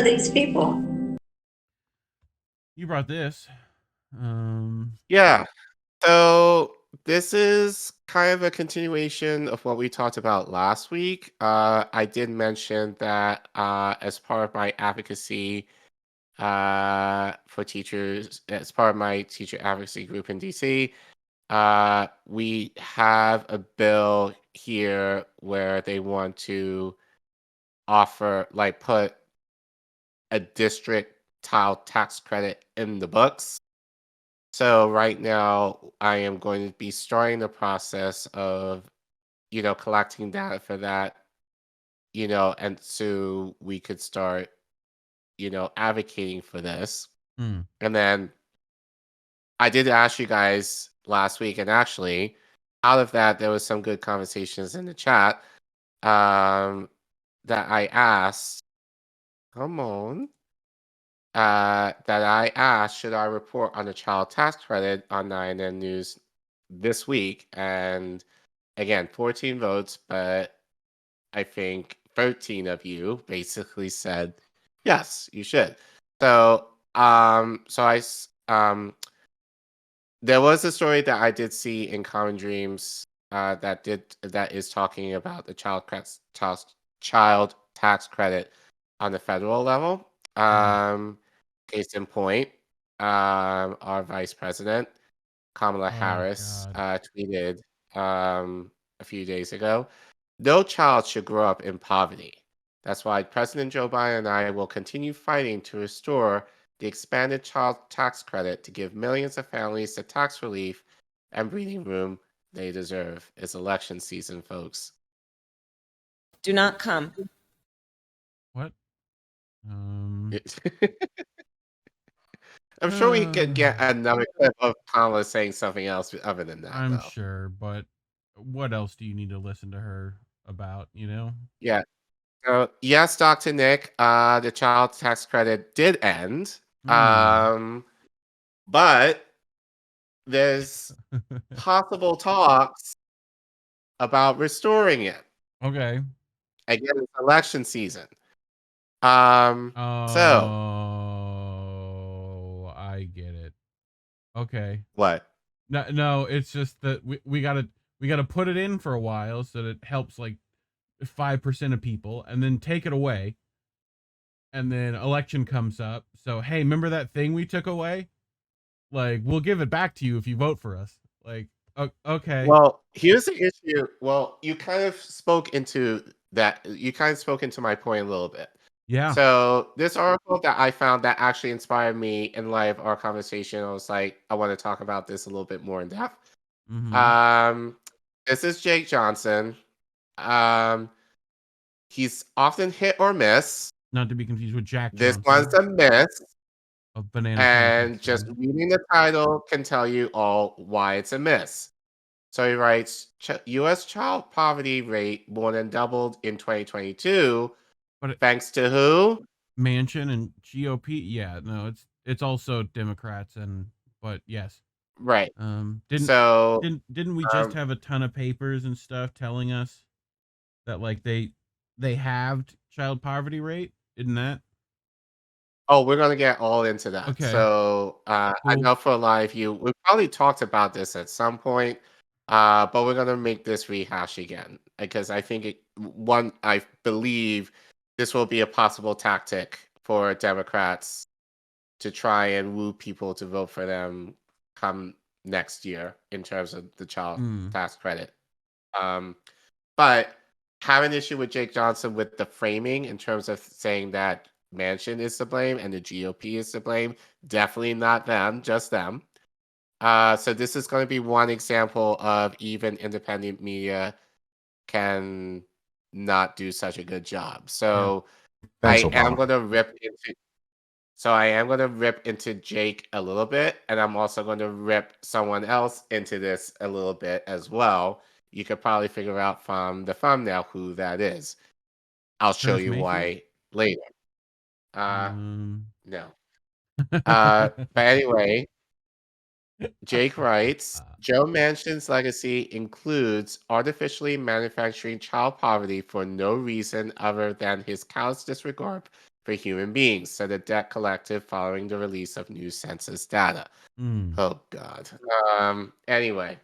are these people? You brought this. Yeah. So this is kind of a continuation of what we talked about last week. I did mention that as part of my advocacy for teachers, as part of my teacher advocacy group in DC, we have a bill here where they want to offer, like, put a district child tax credit in the books. So right now, I am going to be starting the process of, collecting data for that, and so we could start, advocating for this. Hmm. And then I did ask you guys last week, and actually, out of that, there was some good conversations in the chat that I asked. Come on. That I asked, should I report on the child tax credit on 9N News this week? And again, 14 votes, but I think 13 of you basically said, yes, you should. So, there was a story that I did see in Common Dreams that is talking about the child tax credit on the federal level. Case in point, our Vice President Kamala Harris tweeted a few days ago, "No child should grow up in poverty. That's why President Joe Biden and I will continue fighting to restore the expanded child tax credit to give millions of families the tax relief and breathing room they deserve." It's election season, folks. Do not come. What? I'm sure we could get another clip of Kamala saying something else other than that, I'm though. sure, but what else do you need to listen to her about, Yeah. So, yes, Dr. Nick, the child tax credit did end. But there's possible talks about restoring it. Okay. Again, it's election season. So I get it. Okay. what? No, it's just that we gotta put it in for a while so that it helps like 5% of people, and then take it away, and then election comes up. So hey, remember that thing we took away? Like, we'll give it back to you if you vote for us. Like, okay. Well, here's the issue. Well, you kind of spoke into that. You kind of spoke into my point a little bit. Yeah. So this article that I found that actually inspired me in light of our conversation, I was like, I want to talk about this a little bit more in depth. This is Jake Johnson. He's often hit or miss. Not to be confused with Jack This Johnson one's a miss. of Banana And Pancakes, just reading the title can tell you all why it's a miss. So he writes, U.S. child poverty rate more than doubled in 2022. But thanks to who? Manchin and GOP. Yeah, no, it's also Democrats, but yes. Right. Didn't we just have a ton of papers and stuff telling us that like they halved child poverty rate? Isn't that? Oh, we're gonna get all into that. Okay. So Cool. I know for a lot of you, we probably talked about this at some point, but we're gonna make this rehash again because I think I believe this will be a possible tactic for Democrats to try and woo people to vote for them come next year in terms of the child tax credit. But have an issue with Jake Johnson with the framing in terms of saying that Manchin is to blame and the GOP is to blame. Definitely not them, just them. So this is going to be one example of even independent media can not do such a good job. So I am going to rip into Jake a little bit, and I'm also going to rip someone else into this a little bit as well. You could probably figure out from the thumbnail who that is. I'll show you why later. No. But anyway, Jake writes, Joe Manchin's legacy includes artificially manufacturing child poverty for no reason other than his callous disregard for human beings, said the debt collective following the release of new census data. Oh, God. Anyway.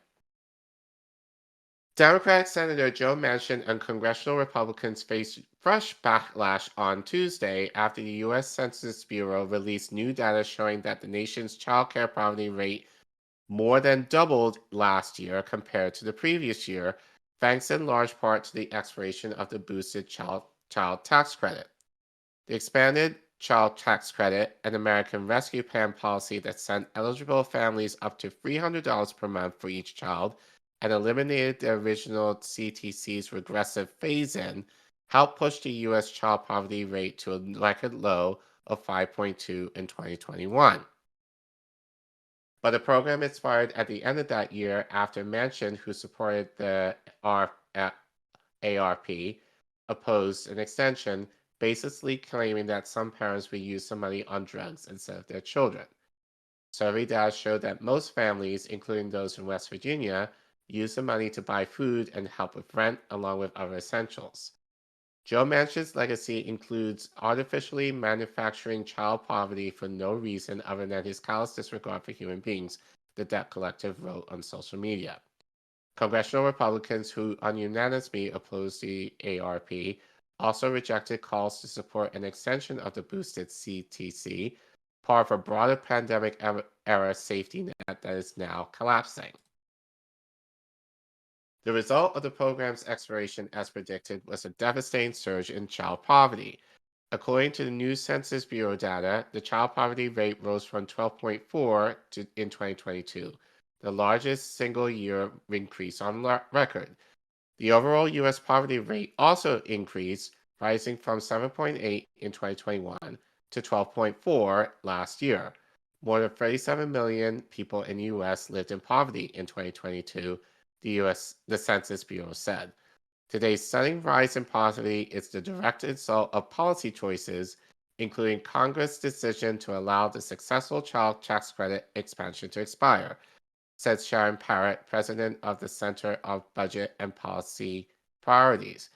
Democratic Senator Joe Manchin and congressional Republicans faced fresh backlash on Tuesday after the U.S. Census Bureau released new data showing that the nation's child care poverty rate more than doubled last year compared to the previous year, thanks in large part to the expiration of the boosted child tax credit. The expanded child tax credit, an American Rescue Plan policy that sent eligible families up to $300 per month for each child, and eliminated the original CTC's regressive phase-in, helped push the U.S. child poverty rate to a record low of 5.2 in 2021. But the program expired at the end of that year after Manchin, who supported the ARP, opposed an extension, basically claiming that some parents would use the money on drugs instead of their children. Survey data showed that most families, including those in West Virginia, use the money to buy food and help with rent, along with other essentials. Joe Manchin's legacy includes artificially manufacturing child poverty for no reason other than his callous disregard for human beings, the debt collective wrote on social media. Congressional Republicans who unanimously opposed the ARP also rejected calls to support an extension of the boosted CTC, part of a broader pandemic-era safety net that is now collapsing. The result of the program's expiration, as predicted, was a devastating surge in child poverty. According to the new Census Bureau data, the child poverty rate rose from 12.4 in 2022, the largest single-year increase on record. The overall U.S. poverty rate also increased, rising from 7.8 in 2021 to 12.4 last year. More than 37 million people in the U.S. lived in poverty in 2022, the Census Bureau said. Today's sudden rise in poverty is the direct result of policy choices, including Congress' decision to allow the successful child tax credit expansion to expire, said Sharon Parrott, president of the Center of Budget and Policy Priorities.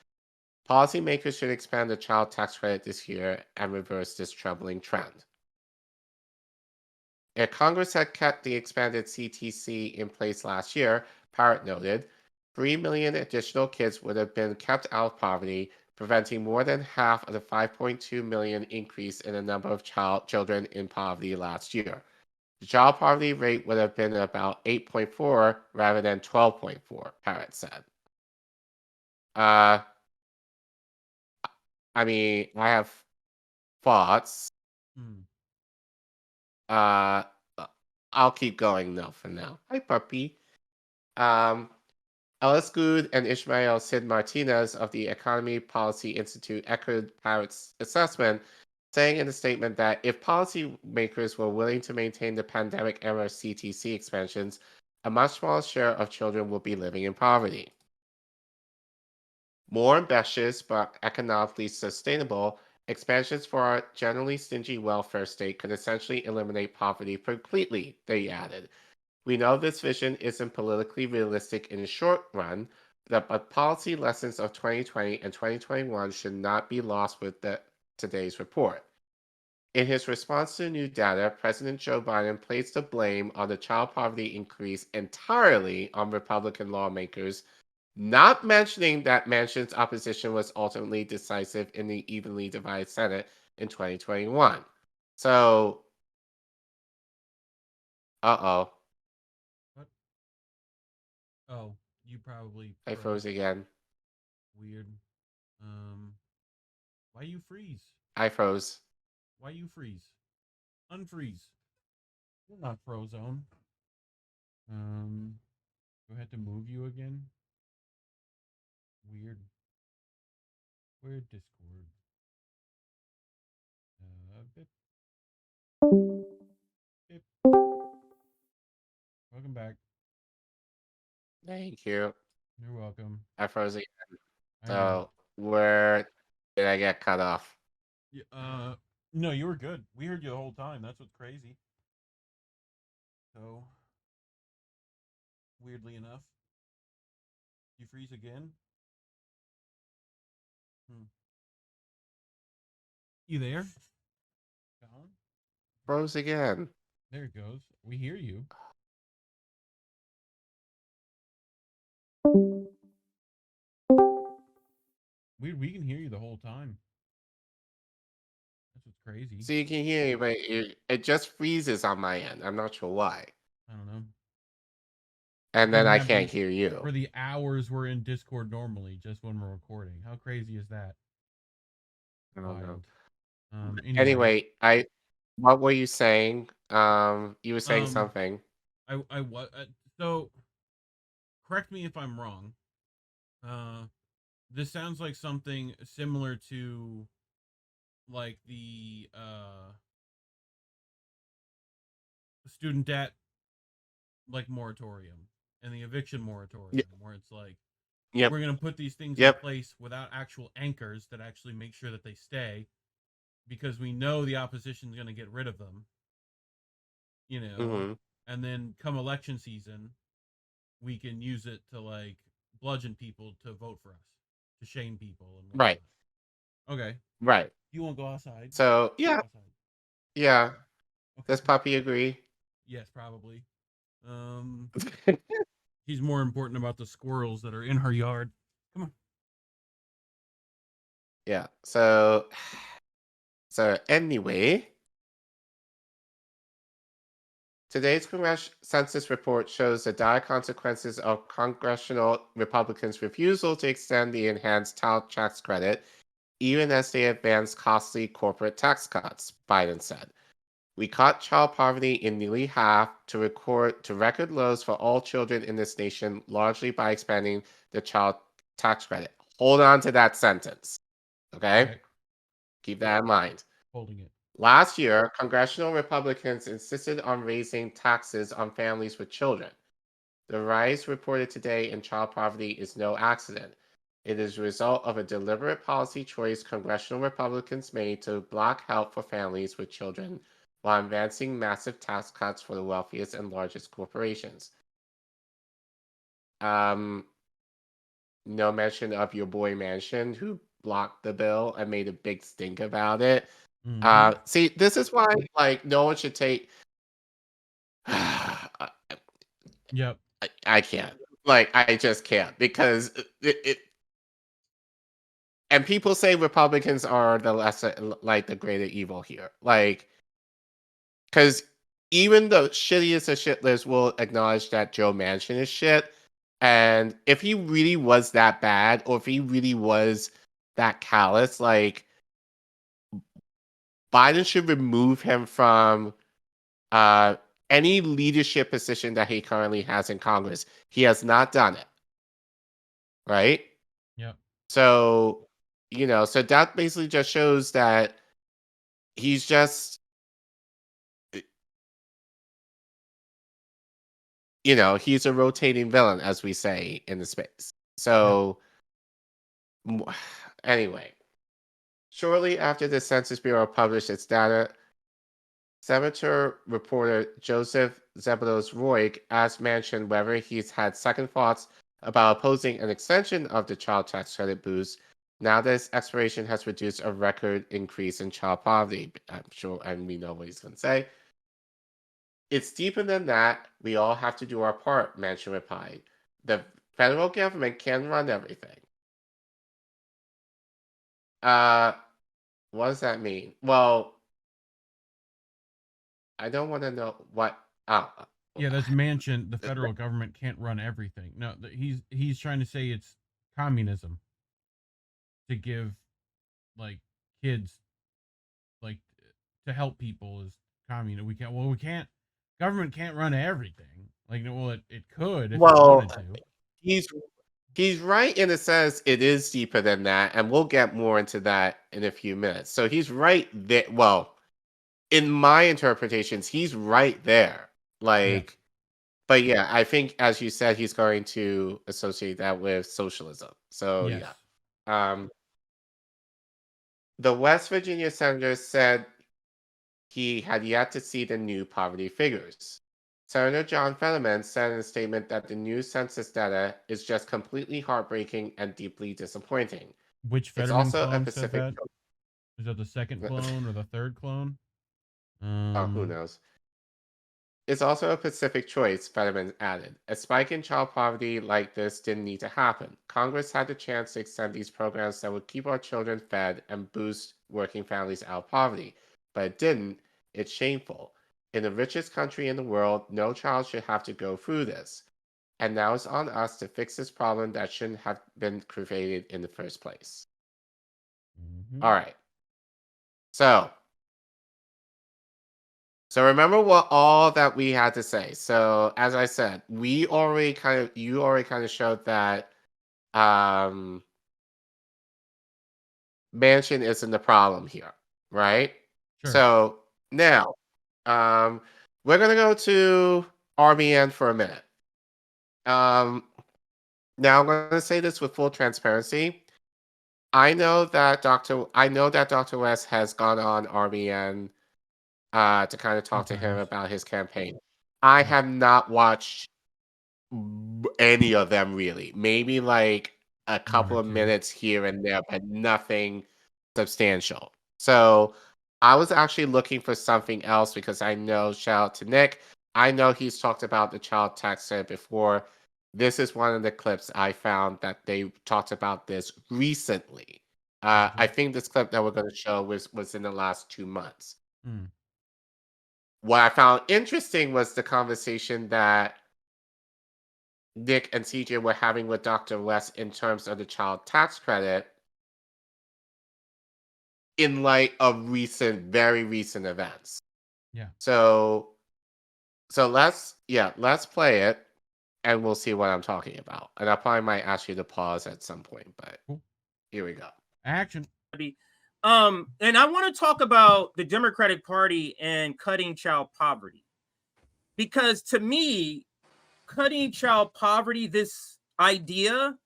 Policymakers should expand the child tax credit this year and reverse this troubling trend. If Congress had kept the expanded CTC in place last year, Parrott noted, 3 million additional kids would have been kept out of poverty, preventing more than half of the 5.2 million increase in the number of children in poverty last year. The child poverty rate would have been about 8.4 rather than 12.4, Parrott said. I have thoughts. I'll keep going though for now. Hi, puppy. Ellis Good and Ishmael Sid Martinez of the Economy Policy Institute echoed Parrott's assessment, saying in a statement that if policymakers were willing to maintain the pandemic-era CTC expansions, a much smaller share of children would be living in poverty. More ambitious but economically sustainable expansions for our generally stingy welfare state could essentially eliminate poverty completely, they added. We know this vision isn't politically realistic in the short run, but policy lessons of 2020 and 2021 should not be lost with today's report. In his response to the new data, President Joe Biden placed the blame on the child poverty increase entirely on Republican lawmakers, not mentioning that Manchin's opposition was ultimately decisive in the evenly divided Senate in 2021. So, What? Oh, you probably I froze again. Weird. Why you freeze? I froze. Why you freeze? Unfreeze. You're not frozone. Do I have to move you again? Weird. Weird Discord. Bip. Bip. Welcome back. Thank you. You're welcome. I froze again. I know. So, where did I get cut off? No, you were good. We heard you the whole time. That's what's crazy. So, weirdly enough, you freeze again. You there? Collin? Froze again. There it goes. We hear you. We can hear you the whole time. That's what's crazy. So you can hear me, but it just freezes on my end. I'm not sure why. I don't know. And then I can't hear you. For the hours we're in Discord normally, just when we're recording. How crazy is that? I don't know. Anyway, what were you saying? You were saying something. So correct me if I'm wrong. This sounds like something similar to like the student debt like moratorium and the eviction moratorium, where it's like we're going to put these things in place without actual anchors that actually make sure that they stay, because we know the opposition is going to get rid of them, you know, and then come election season, we can use it to like bludgeon people to vote for us, to shame people. And whatnot. Right. Okay. Right. You won't go outside. So, yeah. Yeah. Okay. Does Puppy agree? Yes, probably. He's more important about the squirrels that are in her yard. Come on. Yeah. So anyway, today's census report shows the dire consequences of congressional Republicans' refusal to extend the enhanced child tax credit, even as they advance costly corporate tax cuts, Biden said. We cut child poverty in nearly half to record lows for all children in this nation, largely by expanding the child tax credit. Hold on to that sentence. Okay? Keep that in mind. Holding it. Last year, congressional Republicans insisted on raising taxes on families with children. The rise reported today in child poverty is no accident. It is a result of a deliberate policy choice congressional Republicans made to block help for families with children while advancing massive tax cuts for the wealthiest and largest corporations. No mention of your boy Manchin, who blocked the bill and made a big stink about it. See, this is why, like, no one should take. Yep. I can't. Like, I just can't, because it. And people say Republicans are the lesser, like, the greater evil here. Like, because even the shittiest of shitlers will acknowledge that Joe Manchin is shit. And if he really was that bad, or if he really was that callous, like, Biden should remove him from any leadership position that he currently has in Congress. He has not done it. Right? Yep. So, so that basically just shows that he's just, he's a rotating villain, as we say in the space. So, anyway, shortly after the Census Bureau published its data, Senator reporter Joseph Zebelos-Roig asked Manchin whether he's had second thoughts about opposing an extension of the child tax credit boost now that its expiration has reduced a record increase in child poverty. I'm sure, and we know what he's going to say. It's deeper than that. We all have to do our part, Manchin replied. The federal government can run everything. What does that mean? Well, I don't want to know what. Yeah, that's Manchin. The federal government can't run everything. No, he's trying to say it's communism to give, like, kids, like, to help people is communism. We can't. Government can't run everything. Like, well, it could if it wanted to. He's right in a sense. It is deeper than that, and we'll get more into that in a few minutes. So he's right there. Well, in my interpretations, he's right there. Like, but yeah, I think, as you said, he's going to associate that with socialism. So yeah. The West Virginia senator said he had yet to see the new poverty figures. Senator John Fetterman said in a statement that the new census data is just completely heartbreaking and deeply disappointing. Which Fetterman said that? Is that the second clone or the third clone? Who knows? It's also a Pacific choice, Fetterman added. A spike in child poverty like this didn't need to happen. Congress had the chance to extend these programs that would keep our children fed and boost working families out of poverty. But it didn't. It's shameful. In the richest country in the world, no child should have to go through this. And now it's on us to fix this problem that shouldn't have been created in the first place. All right. So remember what all that we had to say. So as I said, you already kind of showed that Manchin isn't the problem here, right? Sure. So now we're gonna go to RBN for a minute. Now I'm gonna say this with full transparency. I know that Dr. West has gone on RBN to kind of talk to him about his campaign. I have not watched any of them really. Maybe like a couple of minutes here and there, but nothing substantial. So I was actually looking for something else because I know, shout out to Nick, I know he's talked about the child tax credit before. This is one of the clips I found that they talked about this recently. I think this clip that we're going to show was in the last 2 months. What I found interesting was the conversation that Nick and CJ were having with Dr. West in terms of the child tax credit in light of very recent events. Yeah. So let's play it and we'll see what I'm talking about. And I probably might ask you to pause at some point, but here we go. Action. And I want to talk about the Democratic Party and cutting child poverty. Because to me, cutting child poverty, this idea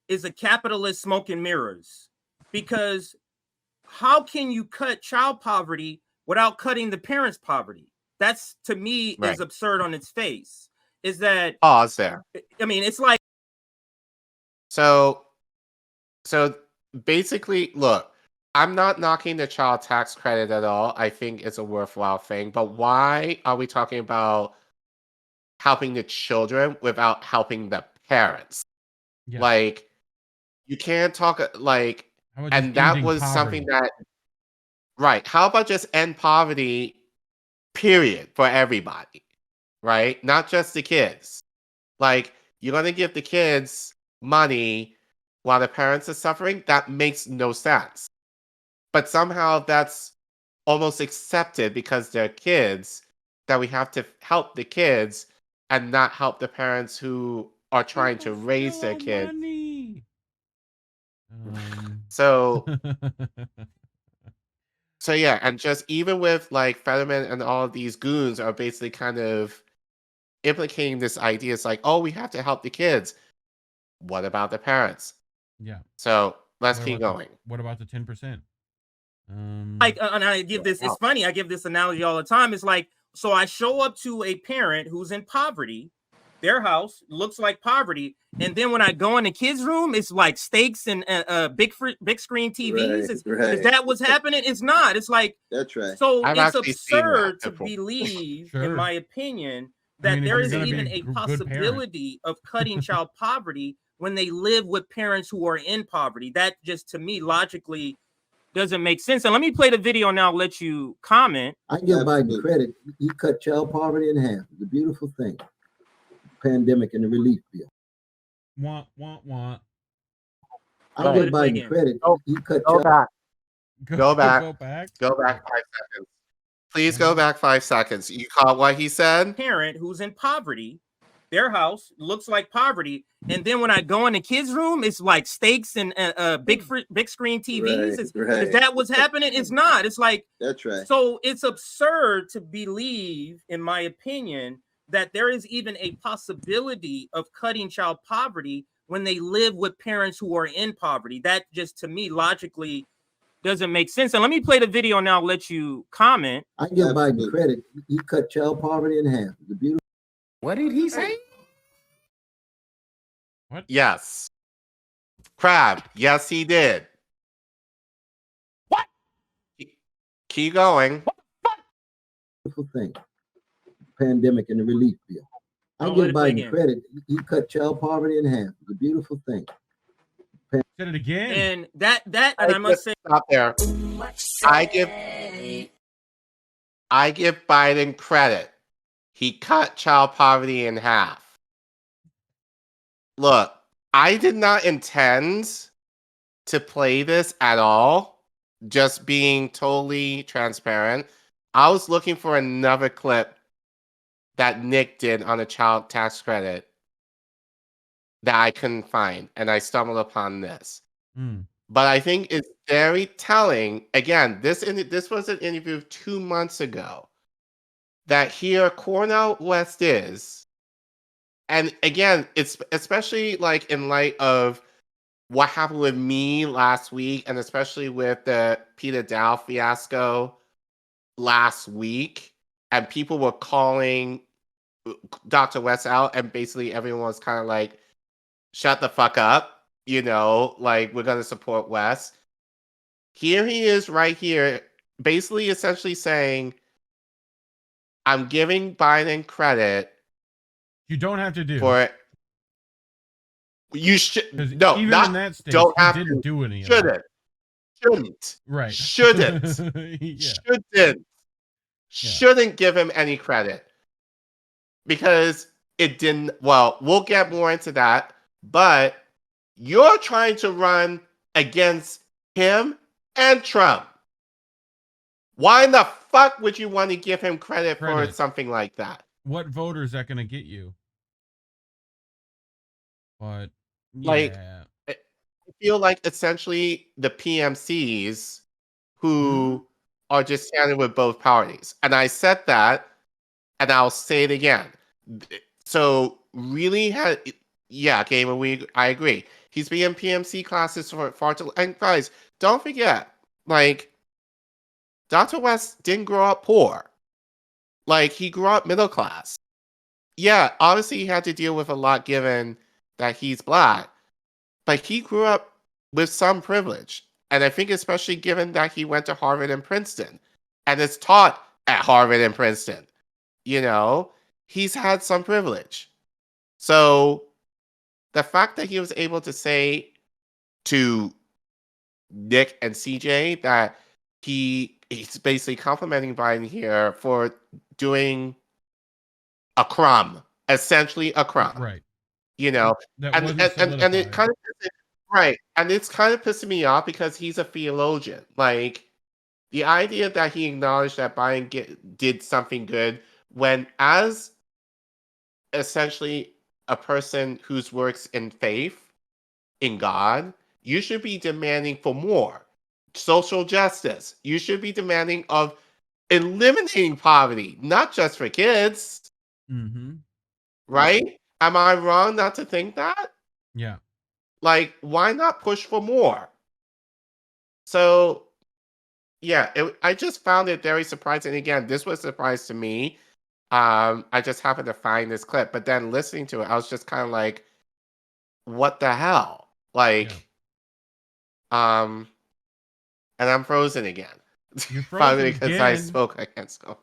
is a capitalist smoke and mirrors. Because how can you cut child poverty without cutting the parents' poverty? That's, to me, is absurd on its face. Is that... Pause there. I mean, it's like... So basically, look, I'm not knocking the child tax credit at all. I think it's a worthwhile thing. But why are we talking about helping the children without helping the parents? Yeah. Like, you can't talk like, and that was something that, right. How about just end poverty, period, for everybody, right? Not just the kids. Like, you're going to give the kids money while the parents are suffering? That makes no sense. But somehow that's almost accepted because they're kids, that we have to help the kids and not help the parents who are trying to raise their kids. So yeah, and just even with like Fetterman and all of these goons are basically kind of implicating this idea. It's like, oh, we have to help the kids. What about the parents? Yeah. So let's keep going. What about the 10%? Like, and I give this, it's funny, I give this analogy all the time. It's like, so I show up to a parent who's in poverty, their house looks like poverty, and then when I go in the kids' room, it's like steaks and big screen TVs. Is that what's happening? It's not. It's like, that's right. So it's absurd to believe, in my opinion, that there is even a possibility of cutting child poverty when they live with parents who are in poverty. That just, to me, logically doesn't make sense. And let me play the video now, let you comment. I give Biden credit. He cut child poverty in half. It's a beautiful thing. Pandemic and the relief bill. Want. I give Biden credit. He cut Go back. Go back. Go back 5 seconds. Please go back 5 seconds. You caught what he said? Parent who's in poverty, their house looks like poverty, and then when I go in the kids' room, it's like steaks and big screen TVs. Is that what's happening? It's not. It's like, that's right. So it's absurd to believe, in my opinion, that there is even a possibility of cutting child poverty when they live with parents who are in poverty. That just, to me, logically doesn't make sense. And let me play the video now, let you comment. I give Biden credit. He cut child poverty in half. It's a beautiful. What did he say? What? Yes. Crab. Yes, he did. What? keep going. Beautiful thing. Pandemic and the relief bill. I Don't let give it play Biden again. credit. He cut child poverty in half. It's a beautiful thing. Said it again. And that, and I must say, Stop there. I give Biden credit. He cut child poverty in half. Look, I did not intend to play this at all. Just being totally transparent. I was looking for another clip that Nick did on a child tax credit that I couldn't find, and I stumbled upon this. But I think it's very telling. Again, this was an interview 2 months ago. That here Cornell West is, and again, it's especially like in light of what happened with me last week, and especially with the Peter Dow fiasco last week, and people were calling Dr. West out, and basically everyone was kind of like, shut the fuck up, you know, like we're going to support West. Here he is right here, basically essentially saying, I'm giving Biden credit. You don't have to do for it. You should no, even not in that stage, don't he have didn't to. do any of Shouldn't. that. Shouldn't. Right. Shouldn't. Yeah. Shouldn't. Shouldn't give him any credit. Because it didn't. Well, we'll get more into that. But you're trying to run against him and Trump. Why in the fuck would you want to give him credit for something like that? What voter is that going to get you? But like, I feel like essentially the PMCs who are just standing with both parties. And I said that, and I'll say it again. So really I agree. He's been in PMC classes for far too long. And guys, don't forget, like, Dr. West didn't grow up poor. Like, he grew up middle class. Yeah, obviously he had to deal with a lot given that he's Black, but he grew up with some privilege. And I think especially given that he went to Harvard and Princeton and is taught at Harvard and Princeton, you know, he's had some privilege. So the fact that he was able to say to Nick and CJ that he's basically complimenting Biden here for doing a crumb, essentially a crumb. Right. You know, and it kind of right, and it's kind of pissing me off because he's a theologian. Like, the idea that he acknowledged that Biden did something good when, as essentially a person whose works in faith in God, you should be demanding for more social justice. You should be demanding of eliminating poverty, not just for kids. Right? Am I wrong not to think that? Yeah. Like, why not push for more? So, yeah, I just found it very surprising. Again, this was a surprise to me. I just happened to find this clip, but then listening to it, I was just kind of like, what the hell? Like, and I'm frozen again. You're frozen Probably because I again. spoke against Collin.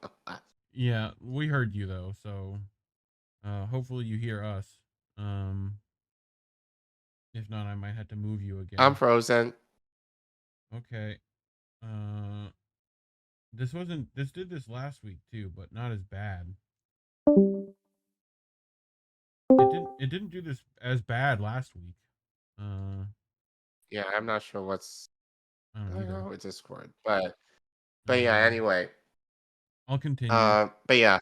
Yeah, we heard you though, so hopefully you hear us. If not, I might have to move you again. I'm frozen. Okay. This did this last week too, but not as bad. It didn't do this as bad last week. Yeah, I'm not sure what's I don't know with Discord, but yeah, anyway. I'll continue. But yeah,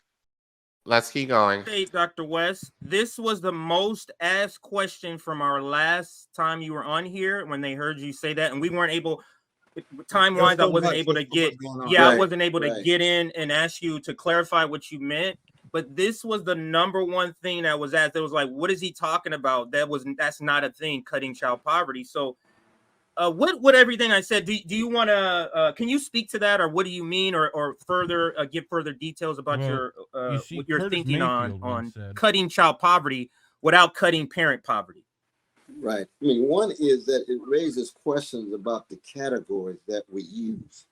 let's keep going. Hey, Dr. West, this was the most asked question from our last time you were on here when they heard you say that, and we weren't able. Time-wise, I wasn't able to get. Yeah, I wasn't able to get in and ask you to clarify what you meant. But this was the number one thing that was asked. It was like, what is he talking about? That's not a thing. Cutting child poverty. So, what everything I said? Do you want to? Can you speak to that, or what do you mean, or further give further details about what you're thinking on cutting child poverty without cutting parent poverty? Right. I mean, one is that it raises questions about the categories that we use.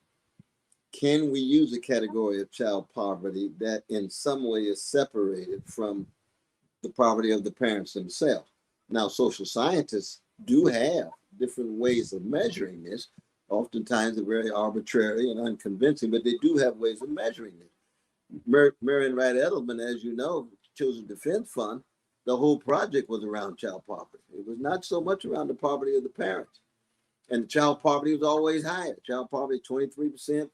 can we use a category of child poverty that in some way is separated from the poverty of the parents themselves? Now, social scientists do have different ways of measuring this. Oftentimes they're very arbitrary and unconvincing, but they do have ways of measuring it. Marion Wright Edelman, as you know, Children's Defense Fund, the whole project was around child poverty. It was not so much around the poverty of the parents. And child poverty was always higher. Child poverty, 23%.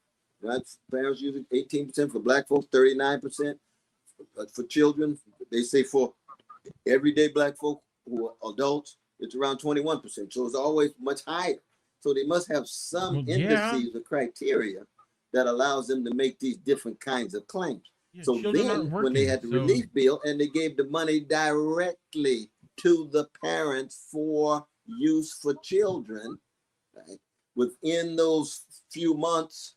Parents using 18%, for Black folks, 39%. For children, they say for everyday Black folk who are adults, it's around 21%. So it's always much higher. So they must have some indices or criteria that allows them to make these different kinds of claims. Yeah, so then when they had the relief bill and they gave the money directly to the parents for use for children, right, within those few months,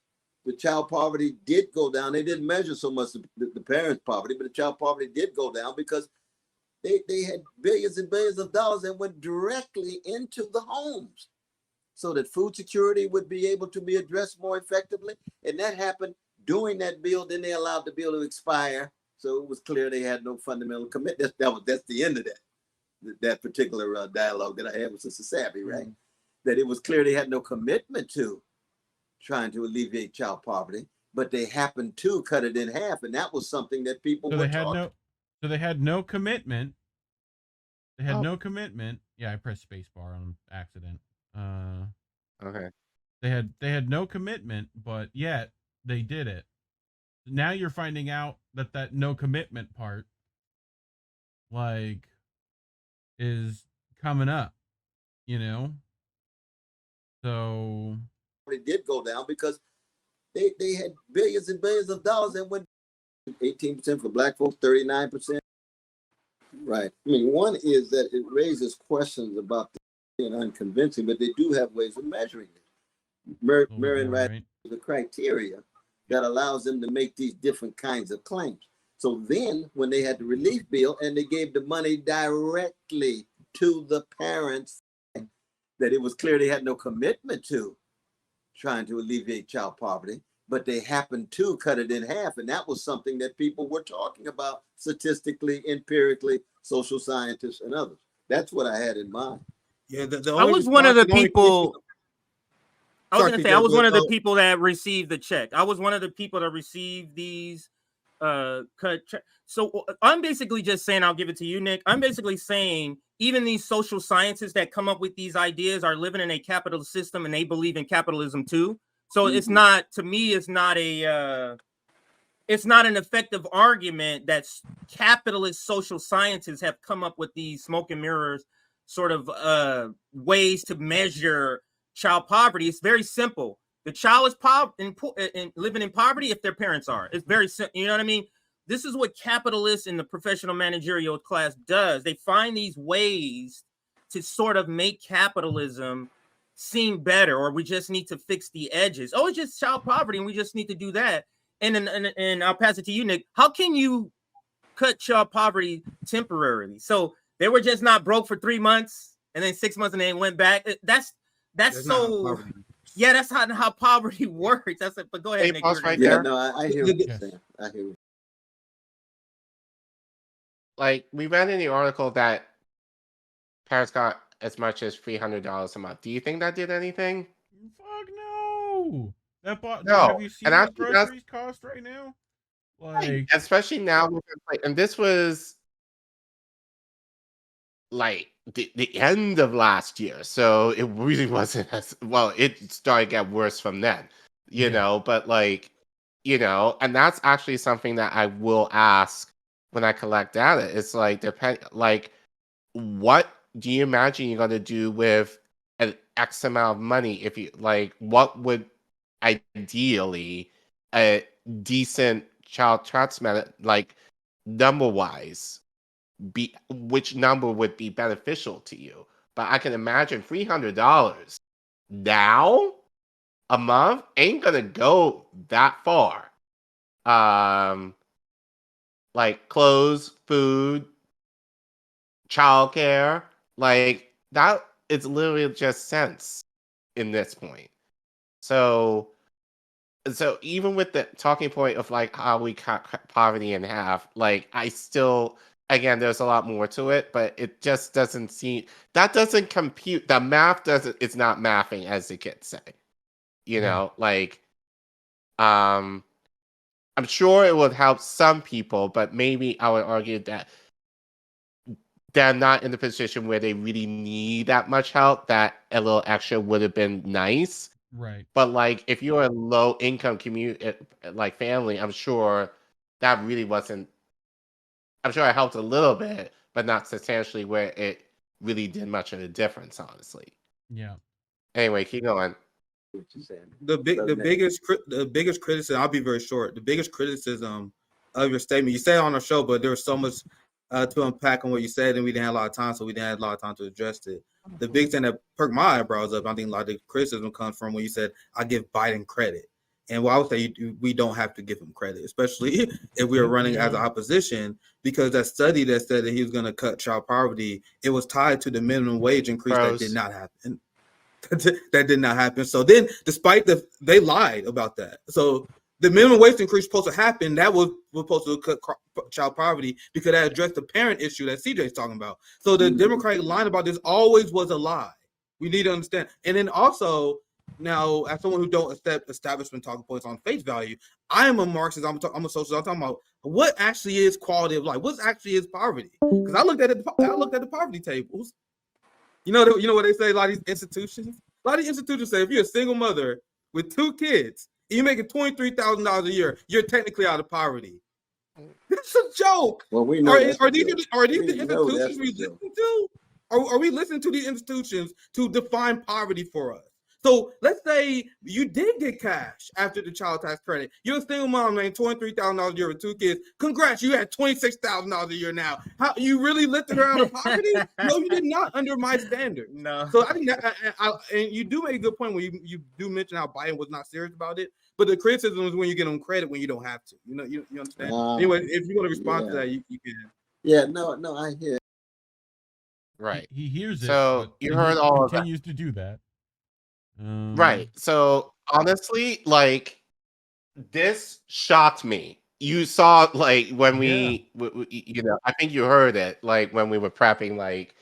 the child poverty did go down. They didn't measure so much the parents' poverty, but the child poverty did go down because they had billions and billions of dollars that went directly into the homes so that food security would be able to be addressed more effectively. And that happened during that bill. Then they allowed the bill to expire. So it was clear they had no fundamental commitment. That's the end of that particular dialogue that I had with Sister Savvy, right? Mm-hmm. That it was clear they had no commitment to trying to alleviate child poverty, but they happened to cut it in half. And that was something that people were talking. So they had no commitment. They had no commitment. Yeah, I pressed spacebar on accident. Okay. They had no commitment, but yet they did it. Now you're finding out that no commitment part, like, is coming up, you know? So it did go down because they had billions and billions of dollars that went 18% for Black folks, 39%. Right. I mean, one is that it raises questions about being unconvincing, but they do have ways of measuring it. Marion Wright, the criteria that allows them to make these different kinds of claims. So then when they had the relief bill and they gave the money directly to the parents, that it was clear they had no commitment to trying to alleviate child poverty, but they happened to cut it in half. And that was something that people were talking about statistically, empirically, social scientists and others. That's what I had in mind. Yeah, I was one of the people. I was going to say, I was one of the people that received the check. I was one of the people that received these cut check. So I'm basically just saying, I'll give it to you, Nick. I'm basically saying even these social scientists that come up with these ideas are living in a capitalist system and they believe in capitalism too. So it's not, to me, it's not an effective argument that capitalist social scientists have come up with these smoke and mirrors sort of ways to measure child poverty. It's very simple. The child is and living in poverty if their parents are. It's very simple. You know what I mean? This is what capitalists in the professional managerial class does. They find these ways to sort of make capitalism seem better, or we just need to fix the edges. Oh, it's just child poverty and we just need to do that. And I'll pass it to you, Nick. How can you cut child poverty temporarily? So they were just not broke for 3 months and then 6 months and then went back. That's so, yeah, that's how poverty works. That's it. But go ahead, Nick. Right yeah, there. no, I hear what you're saying. I hear. Like, we read in the article that parents got as much as $300 a month. Do you think that did anything? Fuck no. No. Have you seen what groceries cost right now? Like, especially now, and this was like the end of last year, so it really wasn't as well. It started to get worse from then, you know. But like, you know, and that's actually something that I will ask when I collect data. It's like, like, what do you imagine you're going to do with an X amount of money? If you like, what would ideally a decent child transplant, like, number wise, be, which number would be beneficial to you? But I can imagine $300 now a month ain't gonna go that far. Like clothes, food, childcare, like that is literally just cents in this point. So so even with the talking point of like how we cut poverty in half, like I still, again, there's a lot more to it, but it just doesn't seem, that doesn't compute. The math doesn't, it's not mathing, as the kids say. You know, like, I'm sure it would help some people, but maybe I would argue that they're not in the position where they really need that much help, that a little extra would have been nice. Right. But like, if you're a low income community, like family, I'm sure that really wasn't. I'm sure it helped a little bit, but not substantially where it really did much of a difference, honestly. Yeah. Anyway, keep going. The biggest criticism. I'll be very short. The biggest criticism of your statement. You said it on our show, but there was so much to unpack on what you said, and we didn't have a lot of time, so we didn't have a lot of time to address it. The big thing that perked my eyebrows up, I think a lot of the criticism comes from when you said, "I give Biden credit," and I would say we don't have to give him credit, especially if we are running as an opposition, because that study that said that he was going to cut child poverty, it was tied to the minimum wage increase that did not happen. That did not happen. So then, despite they lied about that. So the minimum wage increase supposed to happen. That was supposed to cut child poverty because that addressed the parent issue that CJ's talking about. So the Democratic line about this always was a lie. We need to understand. And then also, now, as someone who don't accept establishment talking points on face value, I am a Marxist. I'm a socialist. I'm talking about what actually is quality of life. What actually is poverty? Because I looked at the poverty tables. You know what they say. A lot of these institutions say if you're a single mother with 2 kids, and you're making $23,000 a year, you're technically out of poverty. It's a joke. Well, we know are these the institutions we listen to? Are we listening to these institutions to define poverty for us? So let's say you did get cash after the child tax credit. You're a single mom making $23,000 a year with 2 kids. Congrats, you had $26,000 a year now. How you really lifted her out of poverty? No, you did not under my standards. No. So I think that, and you do make a good point when you do mention how Biden was not serious about it. But the criticism is when you get them credit when you don't have to. You understand? Anyway, if you want to respond to that, you can. Yeah, no, I hear. Right. He hears it. So you heard all of that. Continues to do that. Right. So honestly, like, this shocked me. You saw, like, when we, I think you heard it, like, when we were prepping, like,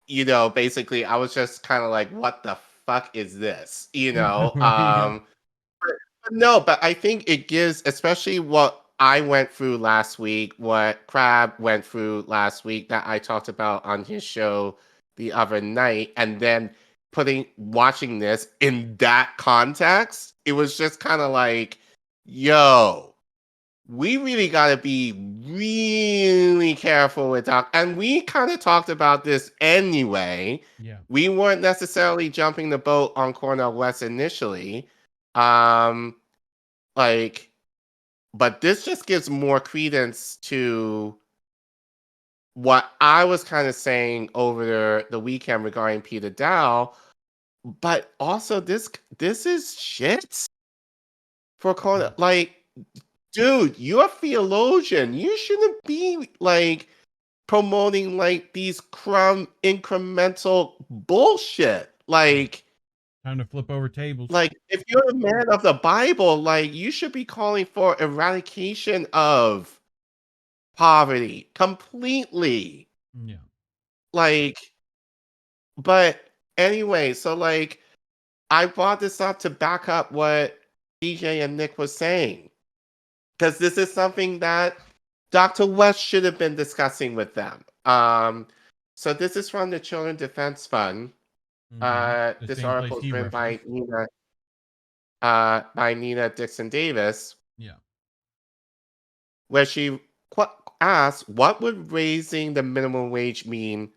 basically, I was just kind of like, what the fuck is this? But no, but I think it gives, especially what I went through last week, what Crab went through last week that I talked about on his show the other night, and then watching this in that context, it was just kind of like, yo, we really got to be really careful with talk. And we kind of talked about this anyway. Yeah. We weren't necessarily jumping the boat on Cornell West initially. But this just gives more credence to what I was kind of saying over the weekend regarding Peter Dow, but also this is shit for Cornell. Like, dude, you're a theologian. You shouldn't be like promoting like these incremental bullshit. Like, time to flip over tables. Like, if you're a man of the Bible, like, you should be calling for eradication of poverty completely. Yeah. Like, but anyway, so like, I brought this up to back up what DJ and Nick was saying, because this is something that Dr. West should have been discussing with them. So this is from the Children Defense Fund. This article is written by Nina Dixon Davis. Yeah. Where she asked, what would raising the minimum wage mean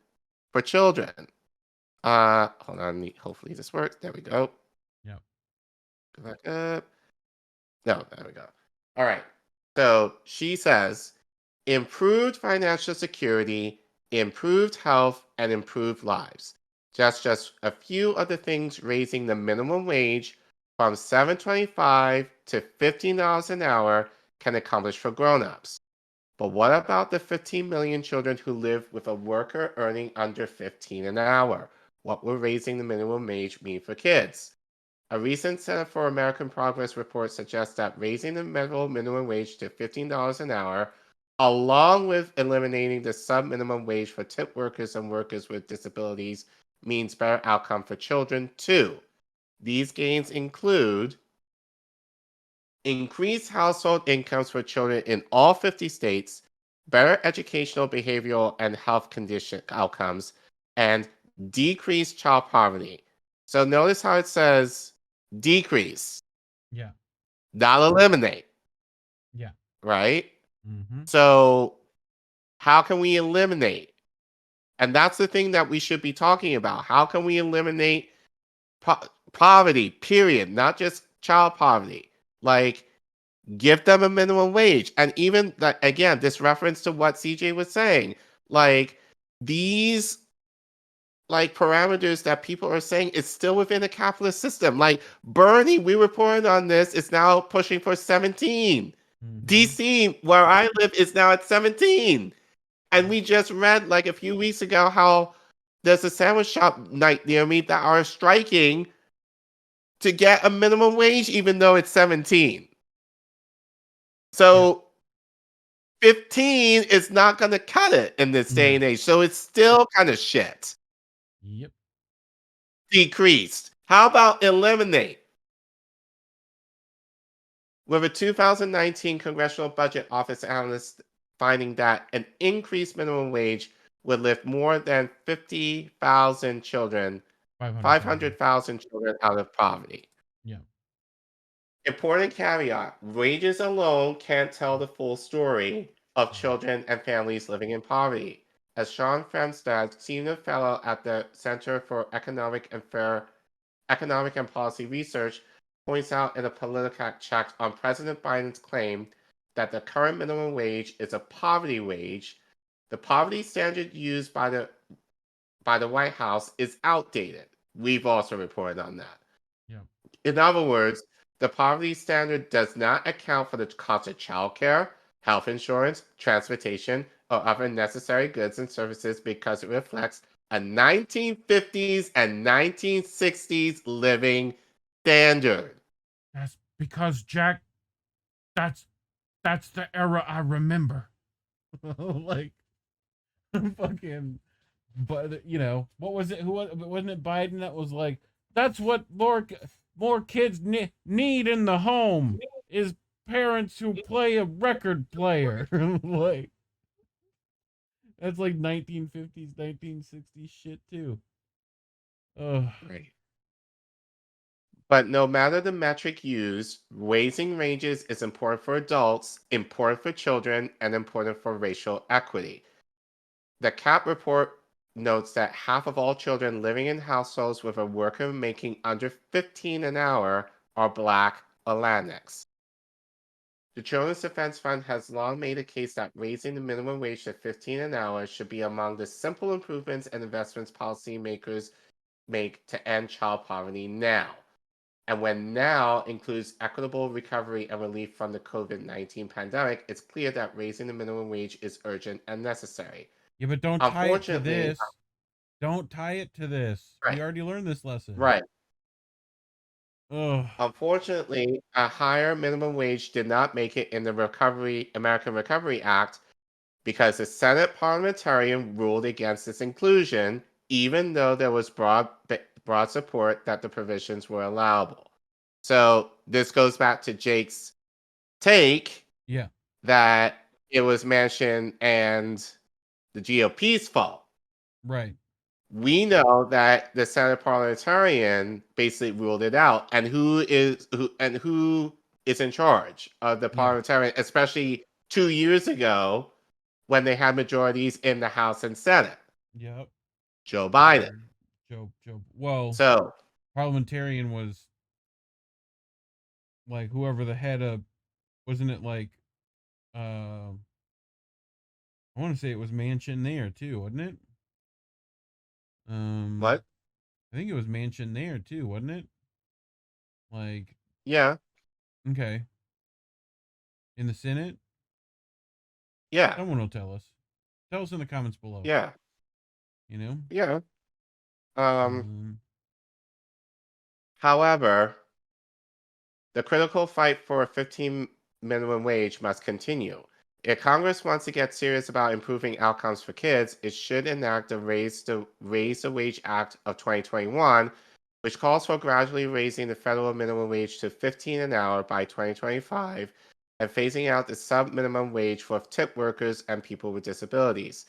for children? Hold on, hopefully this works. There we go. Yep. Go back up. No, there we go. All right. So she says, improved financial security, improved health, and improved lives. Just a few of the things raising the minimum wage from $7.25 to $15 an hour can accomplish for grown-ups. But what about the 15 million children who live with a worker earning under $15 an hour? What will raising the minimum wage mean for kids? A recent Center for American Progress report suggests that raising the minimum wage to $15 an hour, along with eliminating the sub-minimum wage for tip workers and workers with disabilities, means better outcome for children too. These gains include increased household incomes for children in all 50 states, better educational, behavioral, and health condition outcomes, and decreased child poverty. So notice how it says decrease, Yeah. not eliminate. Yeah. Right? Mm-hmm. So how can we eliminate? And that's the thing that we should be talking about. How can we eliminate poverty, period, not just child poverty? Like, give them a minimum wage. And even, again, this reference to what CJ was saying, like, these parameters that people are saying is still within the capitalist system. Like, Bernie, we reported on this, is now pushing for 17. Mm-hmm. DC, where I live, is now at 17. And we just read like a few weeks ago how there's a sandwich shop night near me that are striking to get a minimum wage, even though it's 17. So 15 is not going to cut it in this day and age. So it's still kind of shit. Yep. Decreased. How about eliminate? With a 2019 Congressional Budget Office analyst finding that an increased minimum wage would lift more than 50,000 children, 500,000 children out of poverty. Yeah. Important caveat, wages alone can't tell the full story of children and families living in poverty. As Sean Femstad, senior fellow at the Center for Economic and Policy Research, points out in a Politico check on President Biden's claim that the current minimum wage is a poverty wage. The poverty standard used by the White House is outdated. We've also reported on that. Yeah. In other words, the poverty standard does not account for the cost of childcare, health insurance, transportation, or other necessary goods and services because it reflects a 1950s and 1960s living standard. That's because, Jack, that's the era I remember. Like, fucking, but what was it? Wasn't it Biden that was like, that's what more kids need in the home is parents who play a record player. Like, that's like 1950s, 1960s shit too. Right. But no matter the metric used, raising wages is important for adults, important for children, and important for racial equity. The CAP report notes that half of all children living in households with a worker making under $15 an hour are Black or Latinx. The Children's Defense Fund has long made a case that raising the minimum wage to $15 an hour should be among the simple improvements and investments policymakers make to end child poverty now. And when now includes equitable recovery and relief from the COVID-19 pandemic, it's clear that raising the minimum wage is urgent and necessary. Yeah, but don't tie it to this. Don't tie it to this. Right. We already learned this lesson. Right. Ugh. Unfortunately, a higher minimum wage did not make it in the American Recovery Act because the Senate parliamentarian ruled against its inclusion, even though there was broad support that the provisions were allowable. So this goes back to Jake's take that it was Manchin and the GOP's fault. Right. We know that the Senate parliamentarian basically ruled it out, and who is in charge of the parliamentarian, especially 2 years ago when they had majorities in the House and Senate. Yep. Joe Biden. Joe. Well, so parliamentarian was like whoever the head of, wasn't it like, I want to say it was Manchin there too, wasn't it? What? I think it was Manchin there too, wasn't it? Like, yeah. Okay. In the Senate? Yeah. Someone will tell us. Tell us in the comments below. Yeah. You know? Yeah. However, The critical fight for a 15 minimum wage must continue. If Congress wants to get serious about improving outcomes for kids, it should enact the Raise the Wage Act of 2021, which calls for gradually raising the federal minimum wage to $15 an hour by 2025 and phasing out the sub-minimum wage for tip workers and people with disabilities.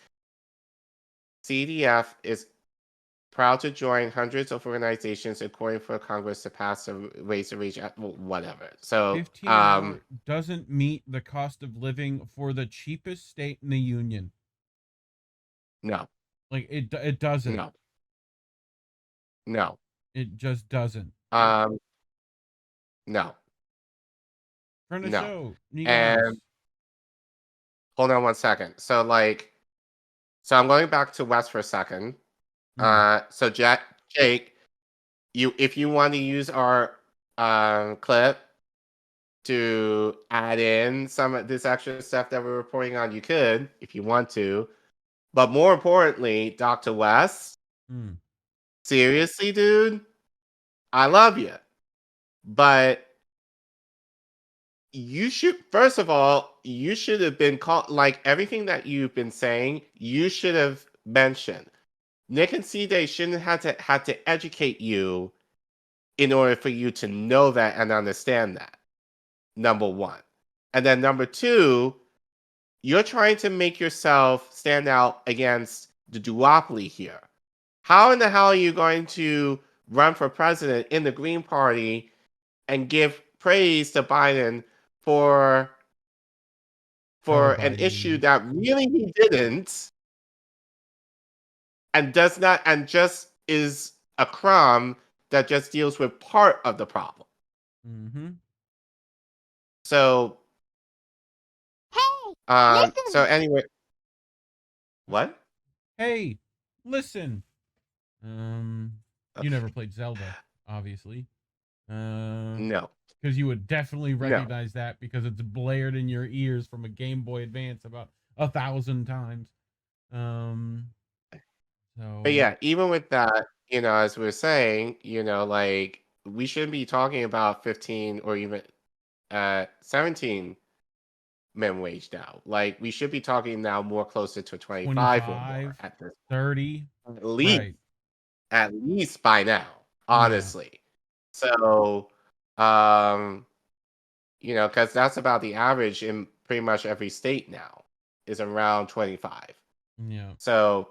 CDF is proud to join hundreds of organizations calling for Congress to pass the Raise the Wage Act, whatever. So, 15 an hour doesn't meet the cost of living for the cheapest state in the union. No. Like it doesn't. No. It just doesn't. No. Friend of No. show. And hold on one second. So I'm going back to West for a second. So Jake, if you want to use our clip to add in some of this extra stuff that we're reporting on, you could, if you want to. But more importantly, Dr. West, seriously, dude, I love you. But you should, first of all, you should have been called, like everything that you've been saying, you should have mentioned. Nick and C-Day shouldn't have to educate you in order for you to know that and understand that. Number one. And then number two, you're trying to make yourself stand out against the duopoly here. How in the hell are you going to run for president in the Green Party and give praise to Biden for an issue that really he didn't, and does not, and just is a crumb that just deals with part of the problem. So, so anyway, what? Hey, listen. You never played Zelda, obviously. No. Because you would definitely recognize that because it's blared in your ears from a Game Boy Advance about 1,000 times. But yeah, even with that, as we were saying, like we shouldn't be talking about 15 or even 17 minimum wage now. Like we should be talking now more closer to 25 or more at this 30 at least. Right. At least by now, honestly. Yeah. So, because that's about the average in pretty much every state now is around 25. Yeah. So,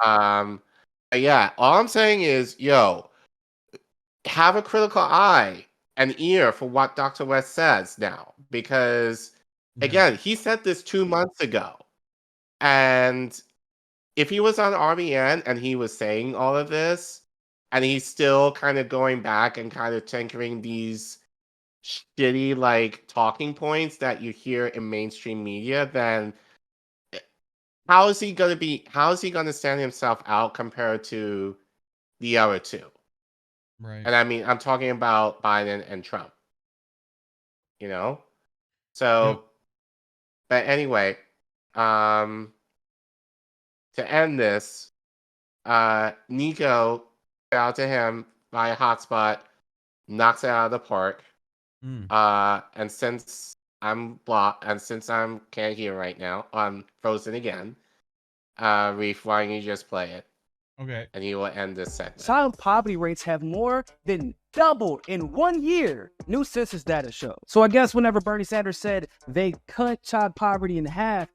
yeah, all I'm saying is, have a critical eye and ear for what Dr. West says now, because again, he said this 2 months ago, and if he was on RBN and he was saying all of this, and he's still kind of going back and kind of tinkering these shitty like talking points that you hear in mainstream media, then how is he going to stand himself out compared to the other two? Right. And I mean, I'm talking about Biden and Trump. So, but anyway, to end this, Nico, shout out to him, via hotspot, knocks it out of the park. And since I'm blocked, and since I can't hear right now, I'm frozen again. Reef, why don't you just play it? Okay. And you will end this segment. Child poverty rates have more than doubled in 1 year, new census data show. So I guess whenever Bernie Sanders said they cut child poverty in half,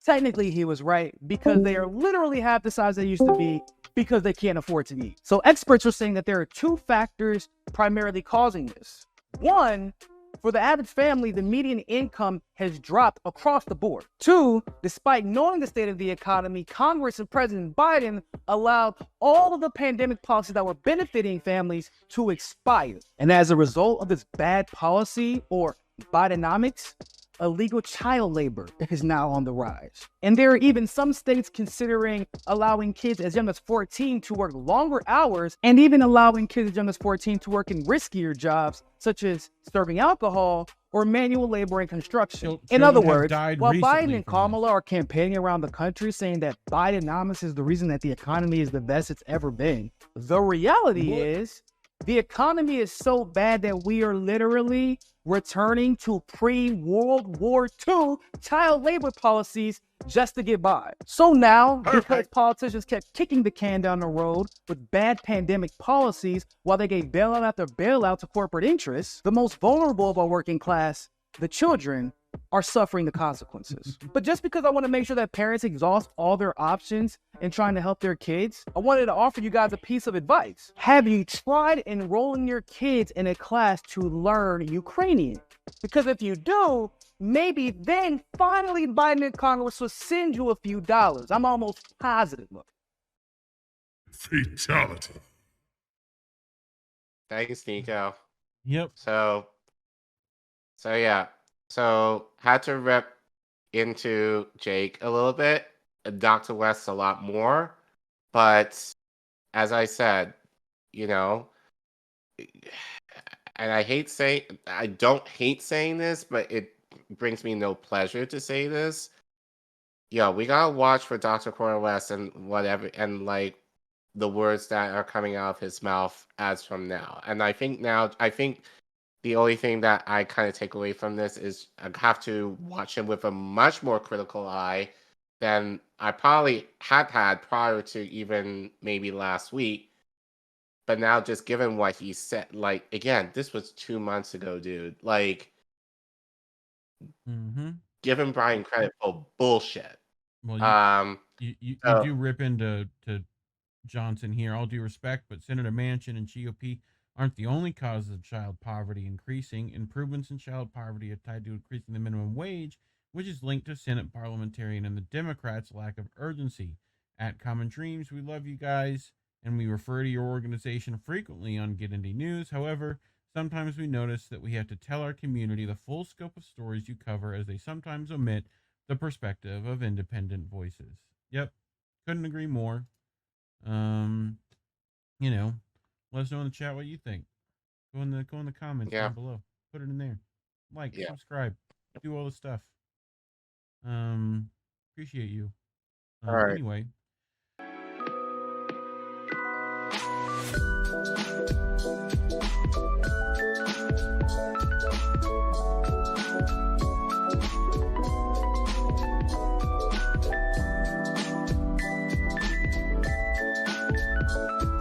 technically he was right, because they are literally half the size they used to be because they can't afford to eat. So experts are saying that there are two factors primarily causing this. One, for the average family, the median income has dropped across the board. Two, despite knowing the state of the economy, Congress and President Biden allowed all of the pandemic policies that were benefiting families to expire. And as a result of this bad policy, or Bidenomics, illegal child labor is now on the rise. And there are even some states considering allowing kids as young as 14 to work longer hours, and even allowing kids as young as 14 to work in riskier jobs, such as serving alcohol or manual labor in construction. In other words, while Biden and Kamala are campaigning around the country saying that Bidenomics is the reason that the economy is the best it's ever been, the reality is The economy is so bad that we are literally returning to pre-World War II child labor policies just to get by. So now, because politicians kept kicking the can down the road with bad pandemic policies while they gave bailout after bailout to corporate interests, the most vulnerable of our working class, the children, are suffering the consequences. But just because I want to make sure that parents exhaust all their options in trying to help their kids, I wanted to offer you guys a piece of advice. Have you tried enrolling your kids in a class to learn Ukrainian? Because if you do, maybe then finally Biden and Congress will send you a few dollars. I'm almost positive. Fatality. Thanks, Nico. Yep. So yeah. So had to rip into Jake a little bit, Dr. West a lot more, but as I said, you know, and I don't hate saying this, but it brings me no pleasure to say this. Yeah, we gotta watch for Dr. Collin West and whatever, and like the words that are coming out of his mouth as from now. And I think the only thing that I kind of take away from this is I have to watch him with a much more critical eye than I probably had prior to even maybe last week. But now, just given what he said, like, again, this was 2 months ago, dude. Like, giving Brian credit for bullshit. Well, you do rip into Johnson here. All due respect, but Senator Manchin and GOP aren't the only causes of child poverty increasing. Improvements in child poverty are tied to increasing the minimum wage, which is linked to Senate parliamentarian and the Democrats' lack of urgency. At Common Dreams, we love you guys, and we refer to your organization frequently on Get Indie News. However, sometimes we notice that we have to tell our community the full scope of stories you cover, as they sometimes omit the perspective of independent voices. Yep, couldn't agree more. You know, let us know in the chat what you think. Go in the comments down below. Put it in there. Like, subscribe, do all the stuff. Appreciate you. All right. Anyway,